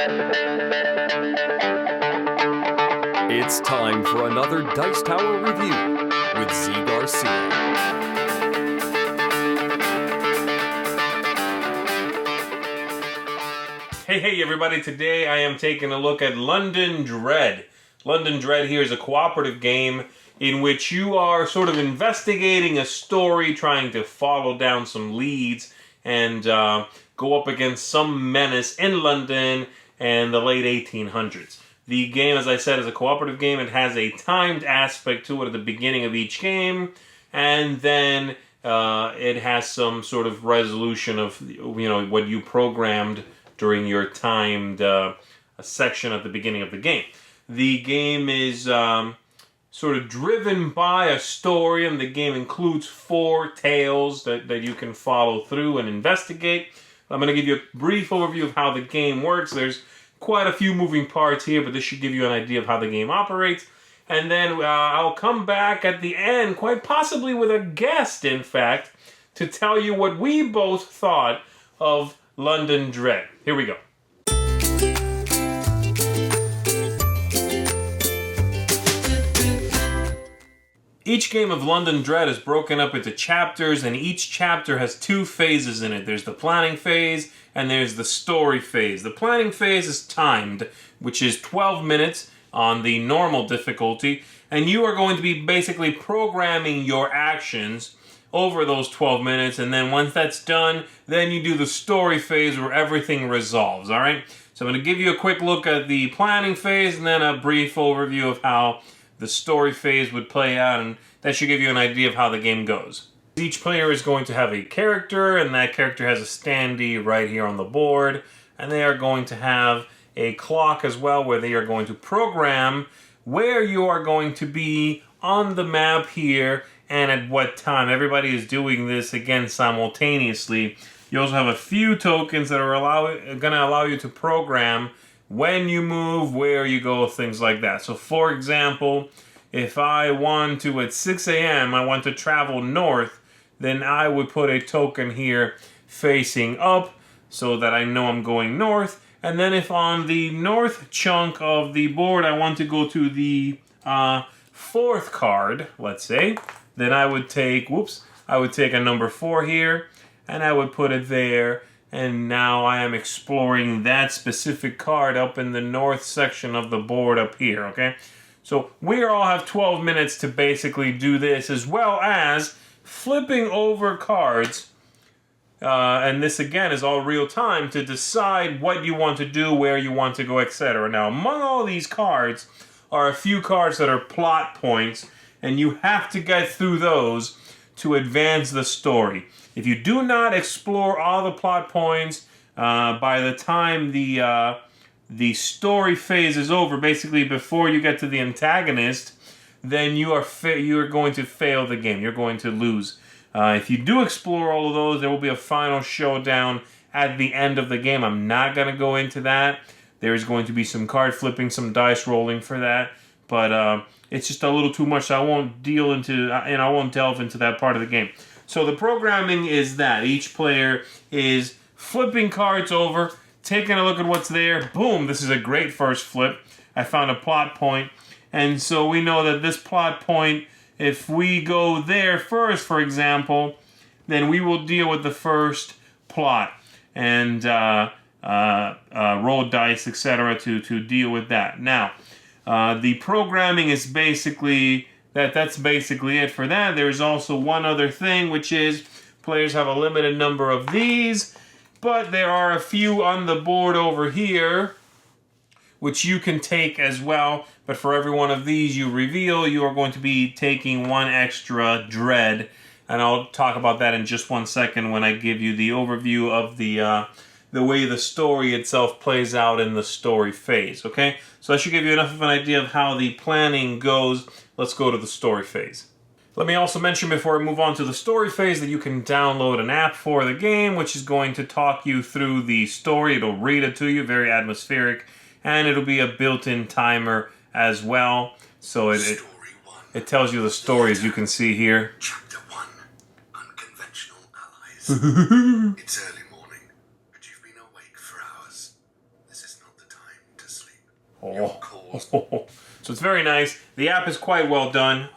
It's time for another Dice Tower review with Zee Garcia. Hey everybody, today I am taking a look at London Dread. London Dread here is a cooperative game in which you are sort of investigating a story, trying to follow down some leads, and go up against some menace in London in the late 1800s. The game, as I said, is a cooperative game. It has a timed aspect to it at the beginning of each game, and then it has some sort of resolution of what you programmed during your timed section at the beginning of the game. The game is sort of driven by a story, and the game includes 4 tales that you can follow through and investigate. I'm going to give you a brief overview of how the game works. There's quite a few moving parts here, but this should give you an idea of how the game operates. And then I'll come back at the end, quite possibly with a guest, in fact, to tell you what we both thought of London Dread. Here we go. Each game of London Dread is broken up into chapters, and each chapter has 2 phases in it. There's the planning phase, and there's the story phase. The planning phase is timed, which is 12 minutes on the normal difficulty, and you are going to be basically programming your actions over those 12 minutes, and then once that's done, then you do the story phase where everything resolves, alright? So I'm going to give you a quick look at the planning phase, and then a brief overview of how the story phase would play out, and that should give you an idea of how the game goes. Each player is going to have a character, and that character has a standee right here on the board, and they are going to have a clock as well where they are going to program where you are going to be on the map here and at what time. Everybody is doing this again simultaneously. You also have a few tokens that are going to allow you to program when you move, where you go, things like that. So for example, if I want to, at 6 a.m., I want to travel north, then I would put a token here facing up so that I know I'm going north. And then if on the north chunk of the board I want to go to the 4th card, let's say, then I would take, I would take a number 4 here, and I would put it there. And now I am exploring that specific card up in the north section of the board up here, okay? So we all have 12 minutes to basically do this, as well as flipping over cards. And this, again, is all real time to decide what you want to do, where you want to go, etc. Now, among all these cards are a few cards that are plot points, and you have to get through those to advance the story. If you do not explore all the plot points by the time the story phase is over, basically before you get to the antagonist, then you are going to fail the game. You're going to lose. If you do explore all of those, there will be a final showdown at the end of the game. I'm not going to go into that. There's going to be some card flipping, some dice rolling for that, but it's just a little too much. So I won't I won't delve into that part of the game. So the programming is that each player is flipping cards over, taking a look at what's there. Boom, this is a great first flip. I found a plot point. And so we know that this plot point, if we go there first, for example, then we will deal with the first plot and roll dice, etc. to deal with that. Now, the programming is basically that's basically it for that. There's also one other thing, which is players have a limited number of these, but there are a few on the board over here which you can take as well. But for every one of these you reveal, you are going to be taking 1 extra dread, and I'll talk about that in just 1 second when I give you the overview of the way the story itself plays out in the story phase, okay? So that should give you enough of an idea of how the planning goes. Let's go to the story phase. Let me also mention before I move on to the story phase that you can download an app for the game, which is going to talk you through the story. It'll read it to you, very atmospheric, and it'll be a built-in timer as well. So it tells you the story, as you can see here. Chapter 1, Unconventional Allies. It's early morning, but you've been awake for hours. This is not the time your cause. So it's very nice. The app is quite well done.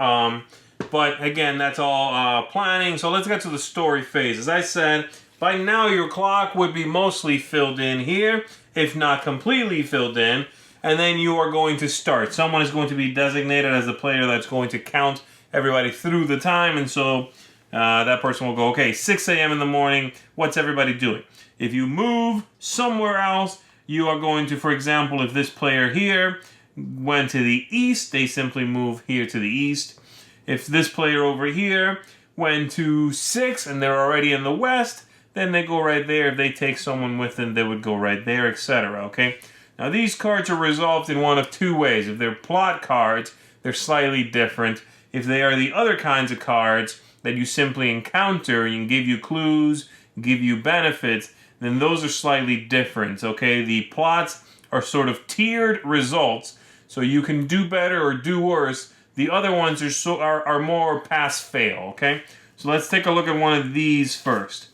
But again, that's all planning. So let's get to the story phase. As I said, by now your clock would be mostly filled in here, if not completely filled in. And then you are going to start. Someone is going to be designated as the player that's going to count everybody through the time. And so that person will go, okay, 6 a.m. in the morning, what's everybody doing? If you move somewhere else, you are going to, for example, if this player here went to the east, they simply move here to the east. If this player over here went to 6 and they're already in the west, then they go right there. If they take someone with them, they would go right there, etc. Okay? Now, these cards are resolved in one of two ways. If they're plot cards, they're slightly different. If they are the other kinds of cards that you simply encounter and give you clues, give you benefits, then those are slightly different, okay? The plots are sort of tiered results, so you can do better or do worse. The other ones are more pass-fail, okay? So let's take a look at one of these first.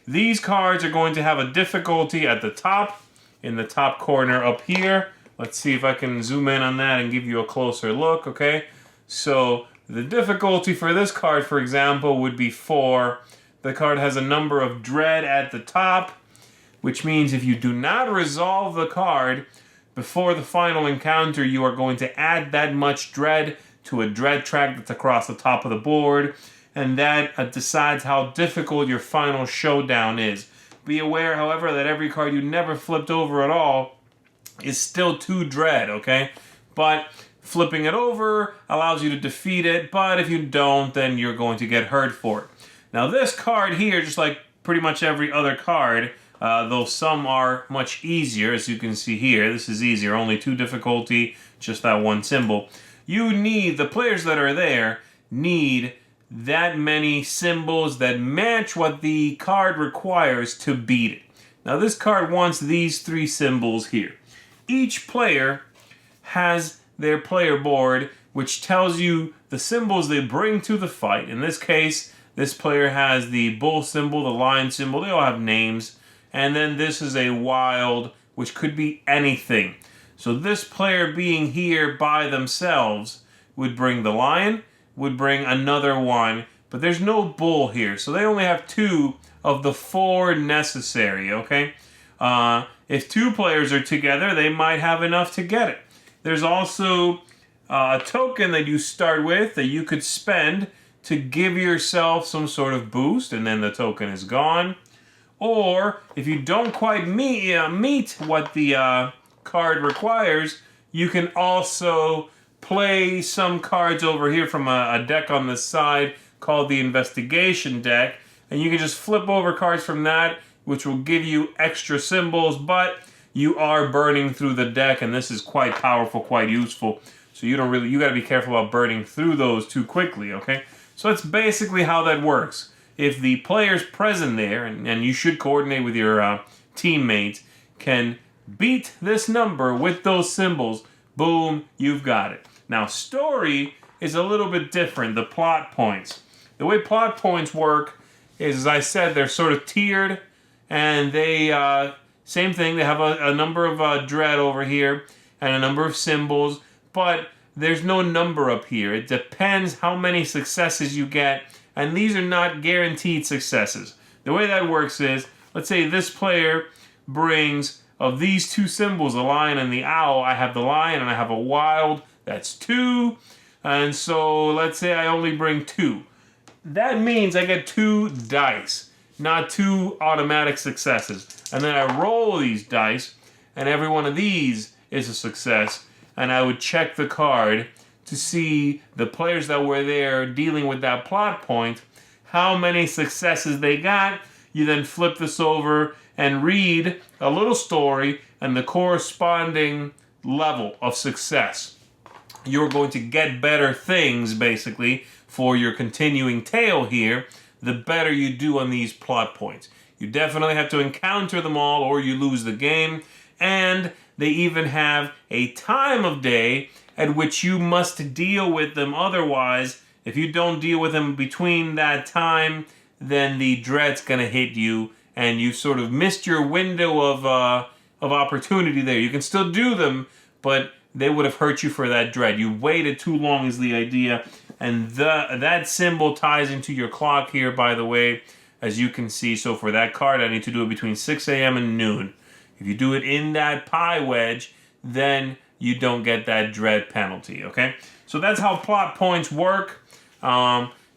These cards are going to have a difficulty at the top, in the top corner up here. Let's see if I can zoom in on that and give you a closer look, okay? So the difficulty for this card, for example, would be 4. The card has a number of dread at the top, which means if you do not resolve the card before the final encounter, you are going to add that much dread to a dread track that's across the top of the board, and that decides how difficult your final showdown is. Be aware, however, that every card you never flipped over at all is still 2 dread, okay? But flipping it over allows you to defeat it, but if you don't, then you're going to get hurt for it. Now this card here, just like pretty much every other card, though some are much easier, as you can see here, this is easier, only 2 difficulty, just that 1 symbol. The players that are there need that many symbols that match what the card requires to beat it. Now this card wants these 3 symbols here. Each player has their player board, which tells you the symbols they bring to the fight. In this case, this player has the bull symbol, the lion symbol, they all have names. And then this is a wild, which could be anything. So this player being here by themselves would bring the lion, would bring another one, but there's no bull here, so they only have 2 of the 4 necessary, okay? If 2 players are together, they might have enough to get it. There's also a token that you start with that you could spend to give yourself some sort of boost, and then the token is gone. Or, if you don't quite meet what the card requires, you can also play some cards over here from a deck on the side called the Investigation deck, and you can just flip over cards from that, which will give you extra symbols, but you are burning through the deck, and this is quite powerful, quite useful. So you gotta be careful about burning through those too quickly, okay? So that's basically how that works. If the players present there, and you should coordinate with your teammates, can beat this number with those symbols, boom, you've got it. Now, story is a little bit different, the plot points. The way plot points work is, as I said, they're sort of tiered, and they, same thing, they have a number of dread over here, and a number of symbols, but there's no number up here. It depends how many successes you get, and these are not guaranteed successes. The way that works is, let's say this player brings, of these 2 symbols, the lion and the owl, I have the lion and I have a wild, that's 2, and so let's say I only bring 2. That means I get 2 dice, not 2 automatic successes. And then I roll these dice, and every one of these is a success, and I would check the card to see the players that were there dealing with that plot point, how many successes they got. You then flip this over and read a little story and the corresponding level of success. You're going to get better things, basically, for your continuing tale here, the better you do on these plot points. You definitely have to encounter them all or you lose the game, and they even have a time of day at which you must deal with them. Otherwise, if you don't deal with them between that time, then the dread's going to hit you, and you sort of missed your window of opportunity there. You can still do them, but they would have hurt you for that dread. You waited too long is the idea. And that symbol ties into your clock here, by the way, as you can see. So for that card, I need to do it between 6 a.m. and noon. If you do it in that pie wedge, then you don't get that dread penalty, okay? So that's how plot points work.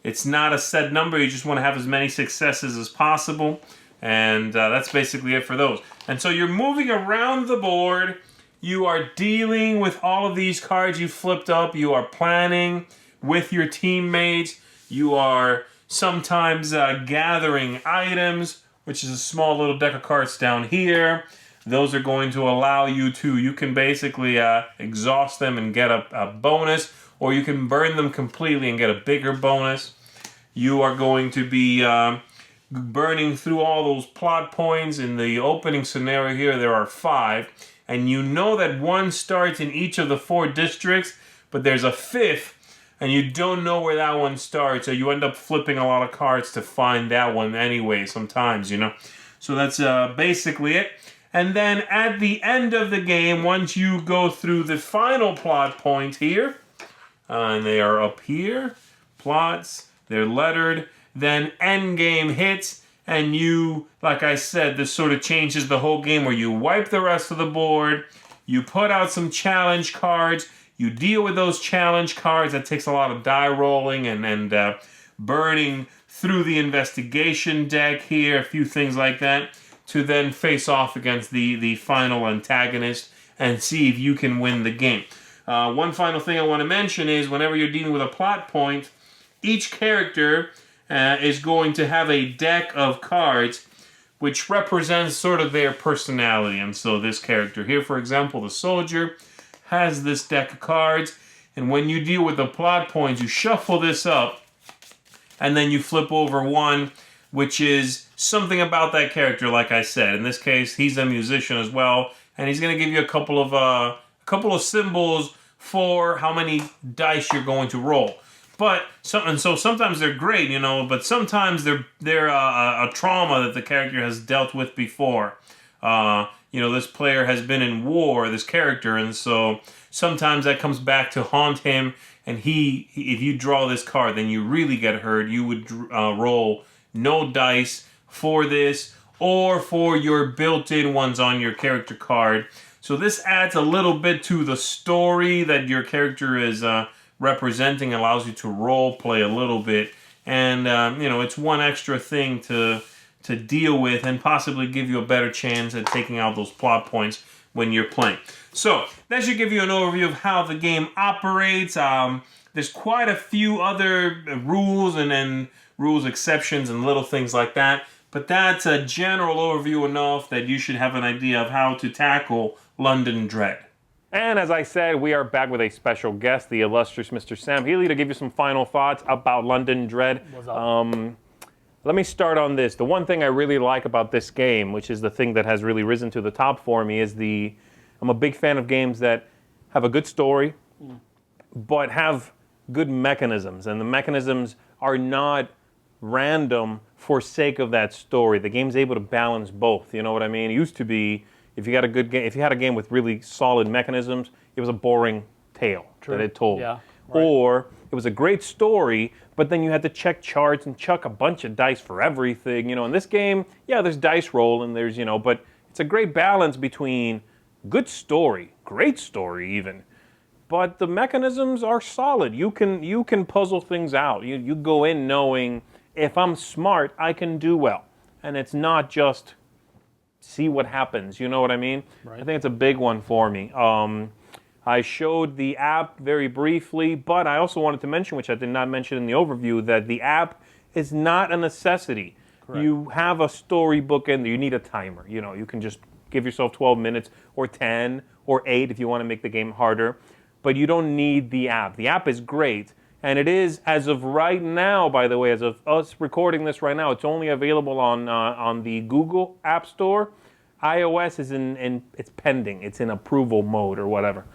It's not a set number. You just want to have as many successes as possible. And that's basically it for those. And so you're moving around the board. You are dealing with all of these cards you flipped up. You are planning with your teammates. You are sometimes gathering items, which is a small little deck of cards down here. Those are going to allow you to, you can basically exhaust them and get a bonus, or you can burn them completely and get a bigger bonus. You are going to be burning through all those plot points. In the opening scenario here, there are 5. And you know that 1 starts in each of the 4 districts, but there's a 5th, and you don't know where that one starts, so you end up flipping a lot of cards to find that one anyway sometimes, you know. So that's basically it. And then at the end of the game, once you go through the final plot point here, and they are up here, plots, they're lettered, then end game hits, and you, like I said, this sort of changes the whole game where you wipe the rest of the board, you put out some challenge cards, you deal with those challenge cards. That takes a lot of die rolling and burning through the investigation deck here, a few things like that, to then face off against the final antagonist and see if you can win the game. One final thing I want to mention is whenever you're dealing with a plot point, each character is going to have a deck of cards which represents sort of their personality. And so this character here, for example, the soldier, has this deck of cards. And when you deal with the plot points, you shuffle this up, and then you flip over one, which is something about that character, like I said. In this case, he's a musician as well, and he's going to give you a couple of symbols for how many dice you're going to roll. But so sometimes they're great, you know, but sometimes they're a trauma that the character has dealt with before. You know, this player has been in war, this character, and so sometimes that comes back to haunt him. And if you draw this card, then you really get hurt. You would roll no dice for this or for your built-in ones on your character card. So this adds a little bit to the story that your character is representing, allows you to role play a little bit. And, you know, it's one extra thing to deal with and possibly give you a better chance at taking out those plot points when you're playing. So that should give you an overview of how the game operates. There's quite a few other rules and then rules exceptions and little things like that. But that's a general overview enough that you should have an idea of how to tackle London Dread. And as I said, we are back with a special guest, the illustrious Mr. Sam Healy, to give you some final thoughts about London Dread. What's up? Let me start on this. The one thing I really like about this game, which is the thing that has really risen to the top for me, is I'm a big fan of games that have a good story, but have good mechanisms. And the mechanisms are not random for sake of that story. The game's able to balance both. You know what I mean? It used to be, if you had a good game, if you had a game with really solid mechanisms, it was a boring tale that it told. Yeah, right. Or it was a great story, but then you had to check charts and chuck a bunch of dice for everything. You know, in this game, yeah, there's dice roll and there's, you know, but it's a great balance between good story, great story even, but the mechanisms are solid. You can puzzle things out. You go in knowing if I'm smart, I can do well. And it's not just see what happens. You know what I mean? Right. I think it's a big one for me. I showed the app very briefly, but I also wanted to mention, which I did not mention in the overview, that the app is not a necessity. Correct. You have a storybook in there. You need a timer. You know, you can just give yourself 12 minutes or 10 or 8 if you want to make the game harder, but you don't need the app. The app is great, and it is, as of right now, by the way, as of us recording this right now, it's only available on the Google App Store. iOS is it's pending. It's in approval mode or whatever.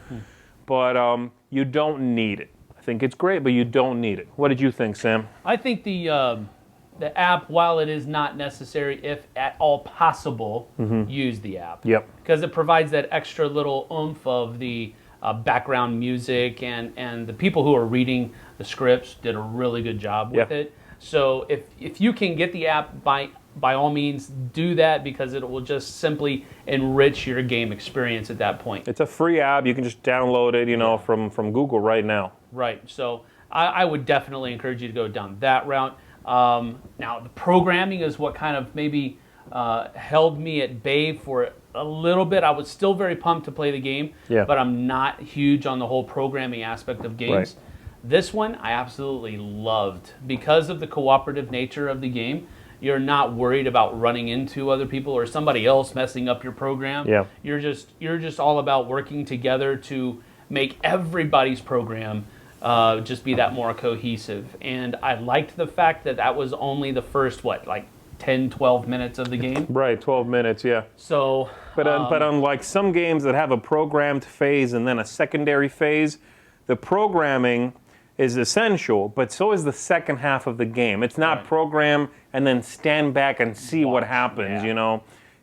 But you don't need it. I think it's great, but you don't need it. What did you think, Sam? I think the app, while it is not necessary, if at all possible, use the app. Yep. Because it provides that extra little oomph of the background music, and the people who are reading the scripts did a really good job with it. So if you can get the app, by all means do that, because it will just simply enrich your game experience at that point. It's a free app. You can just download it, from Google right now. Right. So I would definitely encourage you to go down that route. Now, the programming is what kind of maybe held me at bay for a little bit. I was still very pumped to play the game, but I'm not huge on the whole programming aspect of games. Right. This one I absolutely loved because of the cooperative nature of the game. You're not worried about running into other people or somebody else messing up your program. Yeah. You're just all about working together to make everybody's program just be that more cohesive. And I liked the fact that was only the first 10, 12 minutes of the game. Right, 12 minutes, yeah. So, but unlike some games that have a programmed phase and then a secondary phase, the programming is essential, but so is the second half of the game. It's not program and then stand back and see what happens,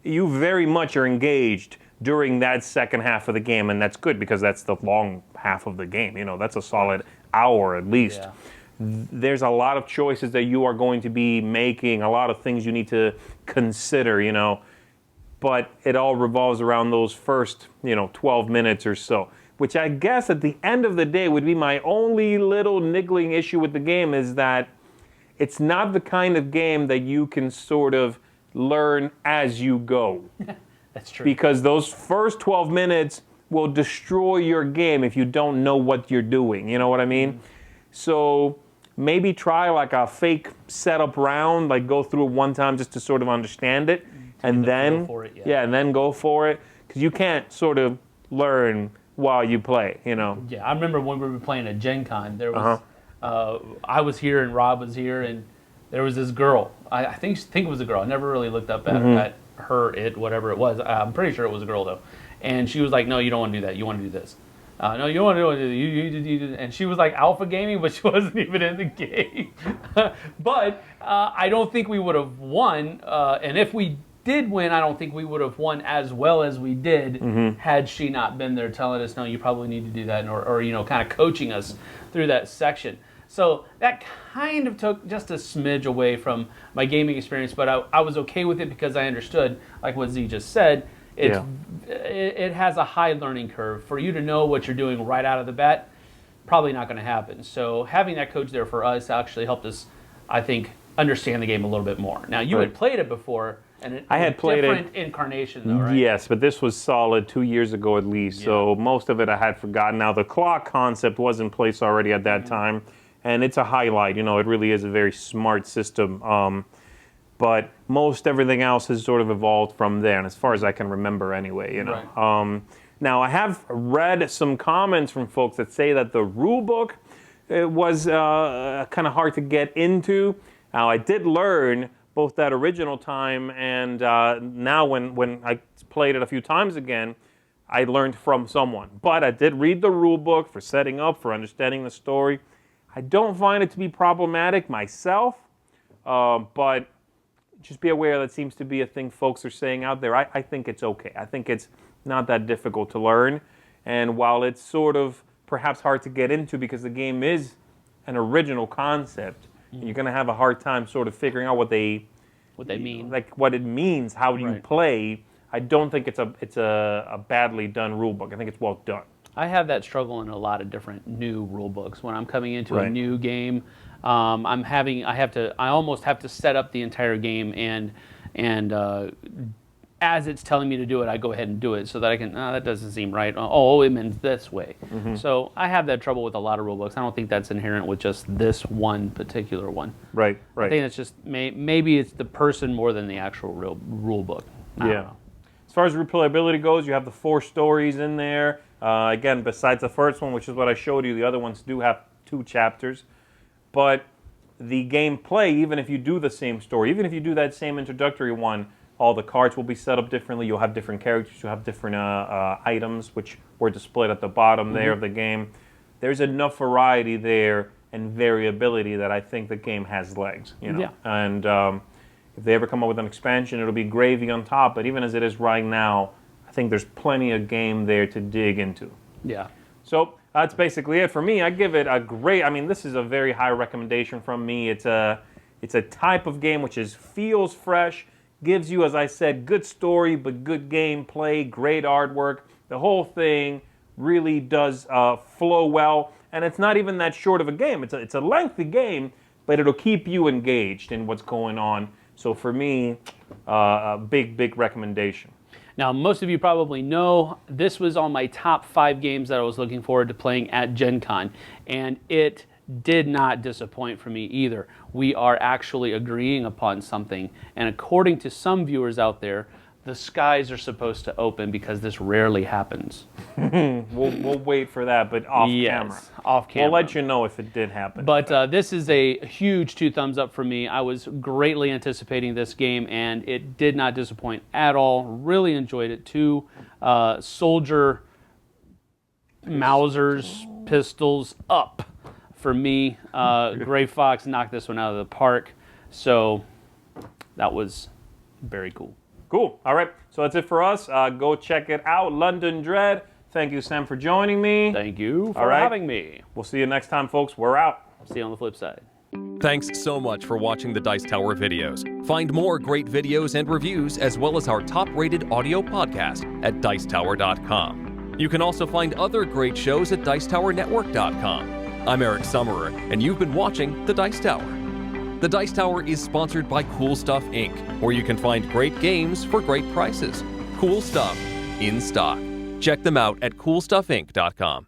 You very much are engaged during that second half of the game, and that's good because that's the long half of the game. That's a solid hour at least. Yeah. There's a lot of choices that you are going to be making, a lot of things you need to consider, but it all revolves around those first, 12 minutes or so, which I guess at the end of the day would be my only little niggling issue with the game, is that it's not the kind of game that you can sort of learn as you go. that's true. Because those first 12 minutes will destroy your game if you don't know what you're doing. You know what I mean? Mm-hmm. So maybe try like a fake setup round, like go through it one time just to sort of understand it, and then and then go for it, because you can't sort of learn while you play. Yeah, I remember when we were playing at Gen Con, there was I was here and Rob was here, and there was this girl. I think it was a girl. I never really looked up at her, whatever it was. I'm pretty sure it was a girl though. And she was like, "No, you don't want to do that. You want to do this. No, you don't want to do it. You." And she was like alpha gaming, but she wasn't even in the game. But I don't think we would have won. And if we did win, I don't think we would have won as well as we did had she not been there telling us, "No, you probably need to do that," or kind of coaching us through that section. So that kind of took just a smidge away from my gaming experience, but I was okay with it because I understood, like what Zee just said, it has a high learning curve. For you to know what you're doing right out of the bat, probably not going to happen. So having that coach there for us actually helped us, I think, understand the game a little bit more. Now, you had played it before, and I had played different incarnation though, right? Yes, but this was solid 2 years ago at least, so most of it I had forgotten. Now, the clock concept was in place already at that time, and it's a highlight. It really is a very smart system. But most everything else has sort of evolved from there, and as far as I can remember anyway, Right. Now, I have read some comments from folks that say that the rule book was kind of hard to get into. Now, I did learn both that original time and now when I played it a few times again, I learned from someone. But I did read the rule book for setting up, for understanding the story. I don't find it to be problematic myself, but just be aware that seems to be a thing folks are saying out there. I think it's okay. I think it's not that difficult to learn. And while it's sort of perhaps hard to get into because the game is an original concept, you're going to have a hard time sort of figuring out what they mean. Like what it means, how do you play. I don't think it's a badly done rule book. I think it's well done. I have that struggle in a lot of different new rule books. When I'm coming into a new game, I almost have to set up the entire game, and as it's telling me to do it, I go ahead and do it so that I can. That doesn't seem right. Oh, it means this way. So I have that trouble with a lot of rule books. I don't think that's inherent with just this one particular one. Right. I think it's just maybe it's the person more than the actual rule book. I don't know. As far as replayability goes, you have the 4 stories in there. Again, besides the first one, which is what I showed you, the other ones do have 2 chapters. But the gameplay, even if you do the same story, even if you do that same introductory one, all the cards will be set up differently. You'll have different characters. You'll have different items, which were displayed at the bottom there of the game. There's enough variety there and variability that I think the game has legs. And if they ever come up with an expansion, it'll be gravy on top. But even as it is right now, I think there's plenty of game there to dig into. Yeah. So that's basically it for me. I give it a great. I mean, this is a very high recommendation from me. It's a type of game which feels fresh, gives you, as I said, good story but good gameplay, great artwork. The whole thing really does flow well, and it's not even that short of a game. It's a lengthy game, but it'll keep you engaged in what's going on. So for me, a big recommendation. Now, most of you probably know this was on my top 5 games that I was looking forward to playing at Gen Con, and it did not disappoint for me either. We are actually agreeing upon something, and according to some viewers out there, the skies are supposed to open because this rarely happens. We'll wait for that, but off camera. Off camera. We'll let you know if it did happen. But this is a huge 2 thumbs up for me. I was greatly anticipating this game, and it did not disappoint at all. Really enjoyed it. 2 soldier Mausers, pistols up for me. Gray Fox knocked this one out of the park. So that was very cool. Cool. All right. So that's it for us. Go check it out. London Dread. Thank you, Sam, for joining me. Thank you for having me. We'll see you next time, folks. We're out. See you on the flip side. Thanks so much for watching the Dice Tower videos. Find more great videos and reviews, as well as our top-rated audio podcast at Dicetower.com. You can also find other great shows at DicetowerNetwork.com. I'm Eric Summerer, and you've been watching The Dice Tower. The Dice Tower is sponsored by Cool Stuff Inc., where you can find great games for great prices. Cool stuff in stock. Check them out at CoolStuffInc.com.